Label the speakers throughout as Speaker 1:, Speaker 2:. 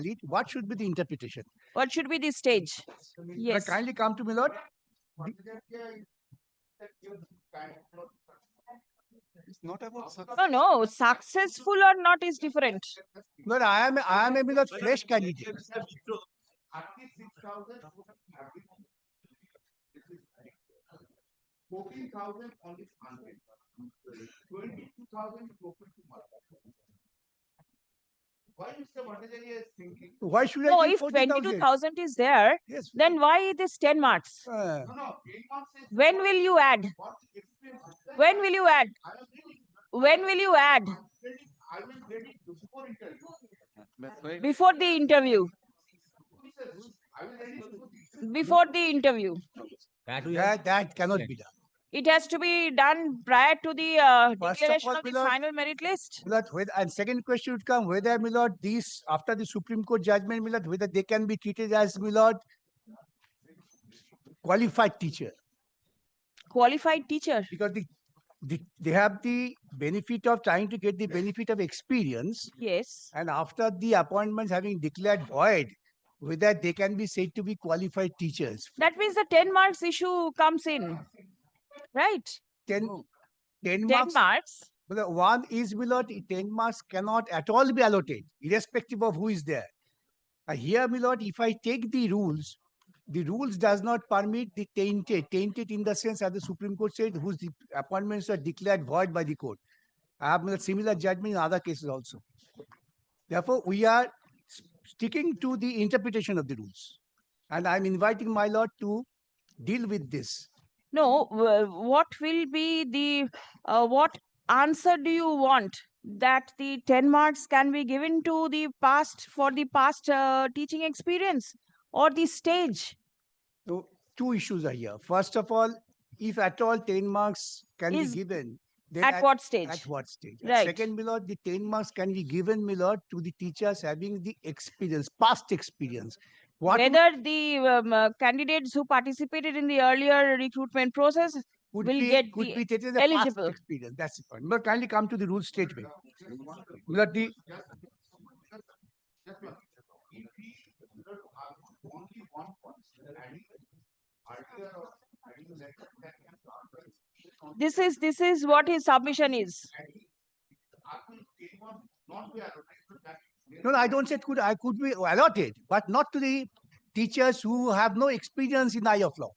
Speaker 1: valid, what should be the interpretation?
Speaker 2: What should be the stage? Yes.
Speaker 1: Kindly come to me, Lord.
Speaker 3: It's not about success.
Speaker 2: No, successful or not is different.
Speaker 1: Lord, I am a Milord fresh candidate.
Speaker 4: 14,000 on this 100. 22,000 open to market. Why Mr. Bhattacharya is thinking?
Speaker 1: Why should
Speaker 2: No,
Speaker 1: I give
Speaker 2: if
Speaker 1: 40,000?
Speaker 2: 22,000 is there,
Speaker 1: Yes.
Speaker 2: then why this 10 marks?
Speaker 4: No, 10 marks is
Speaker 2: When will you add?
Speaker 4: what experience.
Speaker 2: When will you add?
Speaker 4: I am ready.
Speaker 2: When will you add?
Speaker 4: I will ready before interview.
Speaker 2: Before the interview.
Speaker 4: I will ready
Speaker 2: Before the interview.
Speaker 1: That cannot be done.
Speaker 2: It has to be done prior to the
Speaker 1: First of
Speaker 2: declaration
Speaker 1: all,
Speaker 2: of the
Speaker 1: Milord-
Speaker 2: final merit list.
Speaker 1: Milord, and second question would come whether, Milord, these after the Supreme Court judgment, Milord, whether they can be treated as, Milord, qualified teacher,
Speaker 2: Qualified teacher.
Speaker 1: because they have the benefit of trying to get the benefit of experience,
Speaker 2: Yes.
Speaker 1: and after the appointments having declared void, whether they can be said to be qualified teachers.
Speaker 2: That means the 10 marks issue comes in. Right?
Speaker 1: 10
Speaker 2: 10
Speaker 1: marks.
Speaker 2: marks.
Speaker 1: But one is, Milord, 10 marks cannot at all be allotted, irrespective of who is there. Here, Milord, if I take the rules does not permit the tainted in the sense, as the Supreme Court said, whose appointments are declared void by the court. I have a similar judgment in other cases also. Therefore, we are sticking to the interpretation of the rules. And I'm inviting my Lord to deal with this.
Speaker 2: No, what will be the, what answer do you want? That the 10 marks can be given to the past, for the past teaching experience, or the stage?
Speaker 1: So, two issues are here. First of all, if at all 10 marks can
Speaker 2: Is
Speaker 1: be given, then
Speaker 2: At what stage?
Speaker 1: At what stage?
Speaker 2: Right.
Speaker 1: Second, Milord, the 10 marks can be given, Milord, to the teachers having the experience, past experience. What
Speaker 2: Whether the candidates who participated in the earlier recruitment process
Speaker 1: could
Speaker 2: will
Speaker 1: be,
Speaker 2: get
Speaker 1: could
Speaker 2: the
Speaker 1: be taken as a
Speaker 2: eligible.
Speaker 1: past experience. That's the point. But kindly come to the rules straight away. Milord, the
Speaker 4: Just one. If he have only one point, adding earlier or adding later, that can
Speaker 2: This is what his submission is.
Speaker 4: not be allowed. That
Speaker 1: No, I don't say I could be allotted, but not to the teachers who have no experience in eye of law.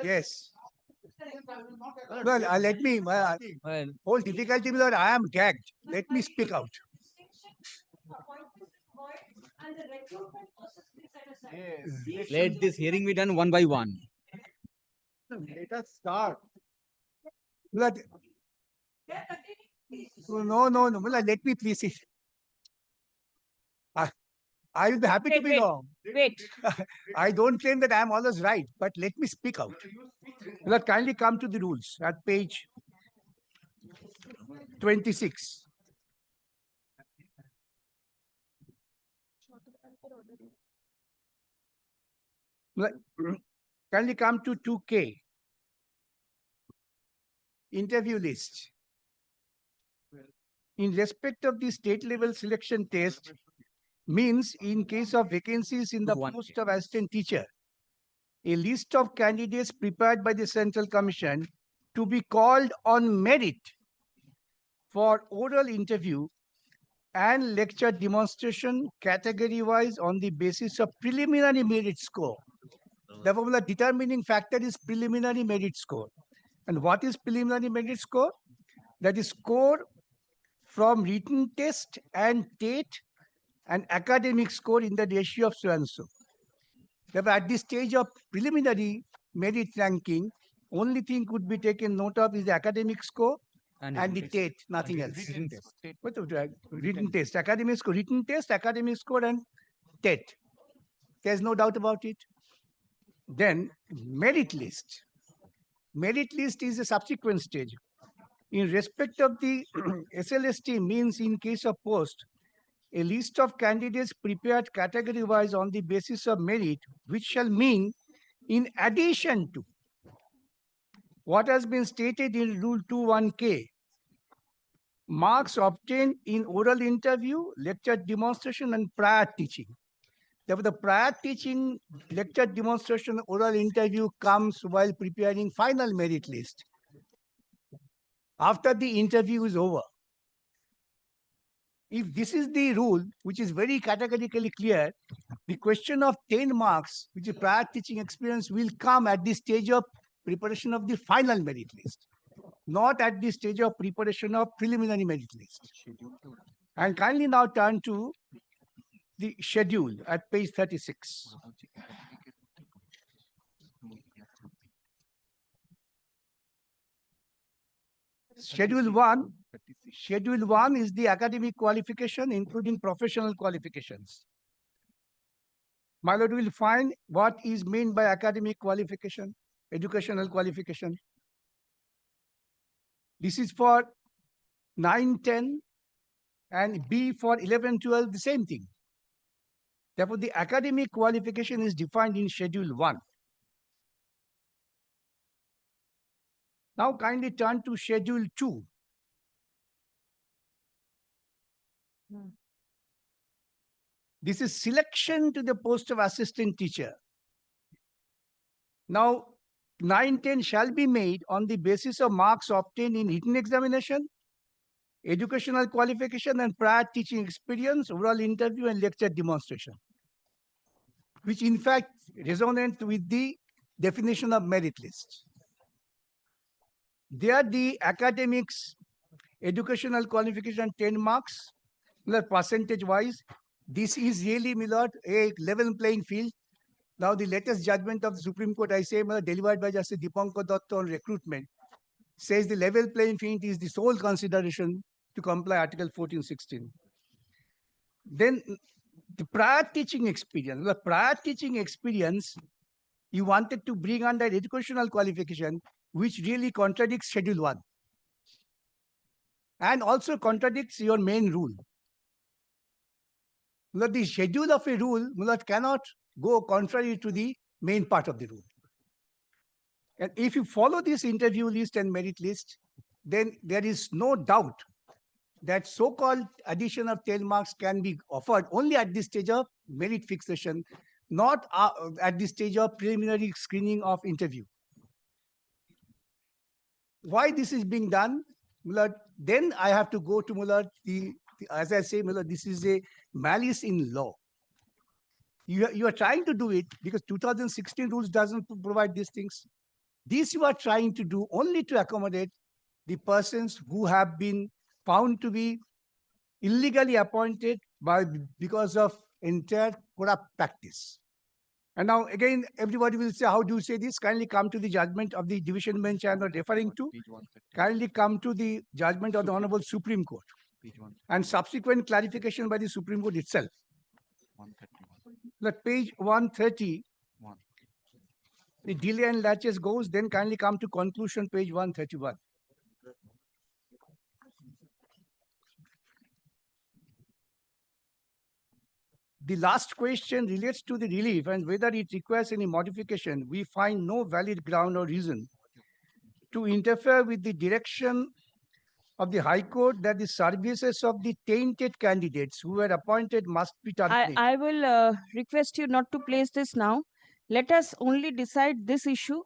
Speaker 1: Yes. Well, let me, whole difficulty, Milord, I am gagged. Let me speak out.
Speaker 3: Let this hearing be done one by one.
Speaker 1: Let us start. Milord, no, Milord, let me please it. I will be happy to be
Speaker 2: Wait.
Speaker 1: wrong.
Speaker 2: Wait.
Speaker 1: I don't claim that I am always right, but let me speak out. Milord, kindly come to the rules at page 26. Milord, kindly come to 2K. Interview list. In respect of the state level selection test, means in case of vacancies in the
Speaker 3: One.
Speaker 1: post of assistant teacher, a list of candidates prepared by the Central Commission to be called on merit for oral interview and lecture demonstration category wise on the basis of preliminary merit score. Therefore, the determining factor is preliminary merit score. And what is preliminary merit score? That is score from written test and TET and academic score in the ratio of so and so. Therefore, at this stage of preliminary merit ranking, only thing could be taken note of is the academic score and the TET, nothing else. What the written test, academic score and TET. There's no doubt about it. Then merit list. Merit list is a subsequent stage. In respect of the SLST, means in case of post, a list of candidates prepared category wise on the basis of merit, which shall mean in addition to what has been stated in Rule 21K, marks obtained in oral interview, lecture demonstration, and prior teaching. Therefore, the prior teaching, lecture demonstration, oral interview comes while preparing final merit list. After the interview is over. If this is the rule, which is very categorically clear, the question of 10 marks, which is prior teaching experience, will come at the stage of preparation of the final merit list, not at the stage of preparation of preliminary merit list. And kindly now turn to the schedule at page 36. Schedule 1 is the academic qualification, including professional qualifications. My lord, will find what is meant by academic qualification, educational qualification. This is for 9, 10, and B for 11, 12, the same thing. Therefore, the academic qualification is defined in Schedule 1. Now, kindly turn to Schedule 2. This is selection to the post of assistant teacher. Now, 9, 10 shall be made on the basis of marks obtained in written examination, educational qualification, and prior teaching experience, oral interview, and lecture demonstration, which in fact resonate with the definition of merit list. There the academics, educational qualification 10 marks, percentage wise. This is really, Millard, a level playing field. Now the latest judgment of the Supreme Court, I say, delivered by Justice Dipankar Datta on recruitment, says the level playing field is the sole consideration to comply Article 14-16. Then the prior teaching experience. The prior teaching experience you wanted to bring under educational qualification, which really contradicts Schedule 1 and also contradicts your main rule. The schedule of a rule cannot go contrary to the main part of the rule. And if you follow this interview list and merit list, then there is no doubt that so-called addition of 10 marks can be offered only at this stage of merit fixation, not at the stage of preliminary screening of interview. Why this is being done? Then I have to go to as I say, this is a malice in law. You are trying to do it because 2016 rules doesn't provide these things. This you are trying to do only to accommodate the persons who have been found to be illegally appointed because of entire corrupt practice. And now again, everybody will say, how do you say this? Kindly come to the judgment of the division bench I am referring to. Kindly come to the judgment of the Honorable Supreme Court and subsequent clarification by the Supreme Court itself. Let page 130, the delay and latches goes, then kindly come to conclusion, page 131. The last question relates to the relief and whether it requires any modification. We find no valid ground or reason to interfere with the direction of the High Court that the services of the tainted candidates who were appointed must be terminated.
Speaker 2: I will request you not to place this now. Let us only decide this issue.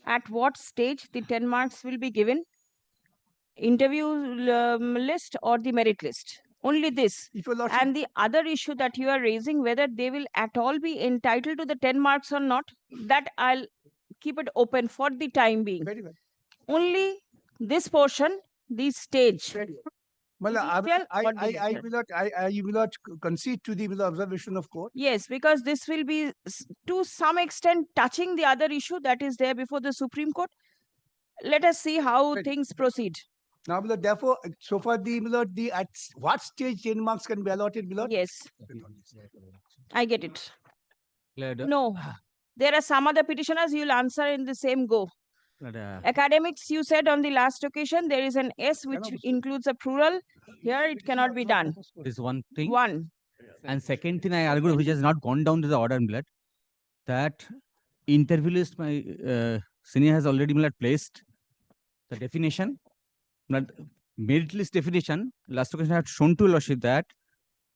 Speaker 2: At what stage the 10 marks will be given? Interview list or the merit list? Only this. And the other issue that you are raising, whether they will at all be entitled to the 10 marks or not, that I'll keep it open for the time being.
Speaker 1: Very well.
Speaker 2: Only this portion, the stage.
Speaker 1: I will not concede to the observation of court.
Speaker 2: Yes, because this will be to some extent touching the other issue that is there before the Supreme Court. Let us see how things proceed.
Speaker 1: Now, therefore, so far the at what stage 10 marks can be allotted, Milord?
Speaker 2: Yes, I get it. No, there are some other petitioners you will answer in the same go. Academics, you said on the last occasion there is an S which includes a plural. Here it cannot be done.
Speaker 3: This one thing.
Speaker 2: One.
Speaker 3: And second thing I argued, which has not gone down to the order, that interview list my senior has already placed the definition. merit list definition, last question I had shown to Lordship that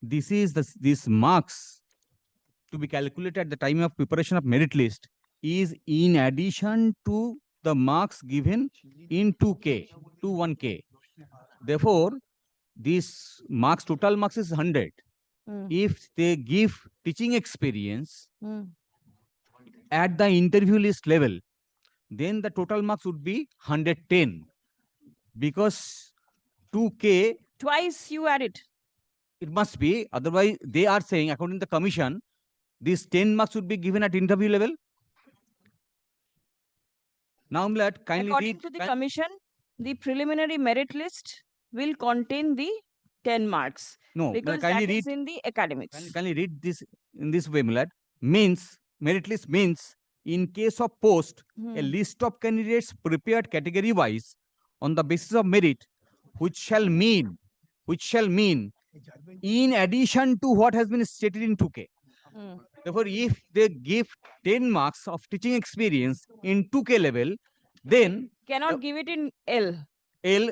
Speaker 3: this is this marks to be calculated at the time of preparation of merit list is in addition to the marks given in 2K, 1K. Therefore, this marks, total marks is 100.
Speaker 2: Hmm.
Speaker 3: If they give teaching experience
Speaker 2: Hmm.
Speaker 3: at the interview list level, then the total marks would be 110. Because 2K,
Speaker 2: Twice you add it.
Speaker 3: it must be, otherwise they are saying, according to the commission, these 10 marks would be given at interview level. Now, Mlad, kindly
Speaker 2: According
Speaker 3: read.
Speaker 2: to the commission, the preliminary merit list will contain the 10 marks
Speaker 3: No,
Speaker 2: because
Speaker 3: kindly
Speaker 2: that
Speaker 3: read.
Speaker 2: is in the academics.
Speaker 3: Kindly read this in this way, Mlad. Means, merit list means, in case of post, a
Speaker 2: Hmm.
Speaker 3: list of candidates prepared category wise on the basis of merit, which shall mean, in addition to what has been stated in 2K.
Speaker 2: Hmm.
Speaker 3: Therefore, if they give 10 marks of teaching experience in 2K level, then
Speaker 2: Cannot give it in L.
Speaker 3: L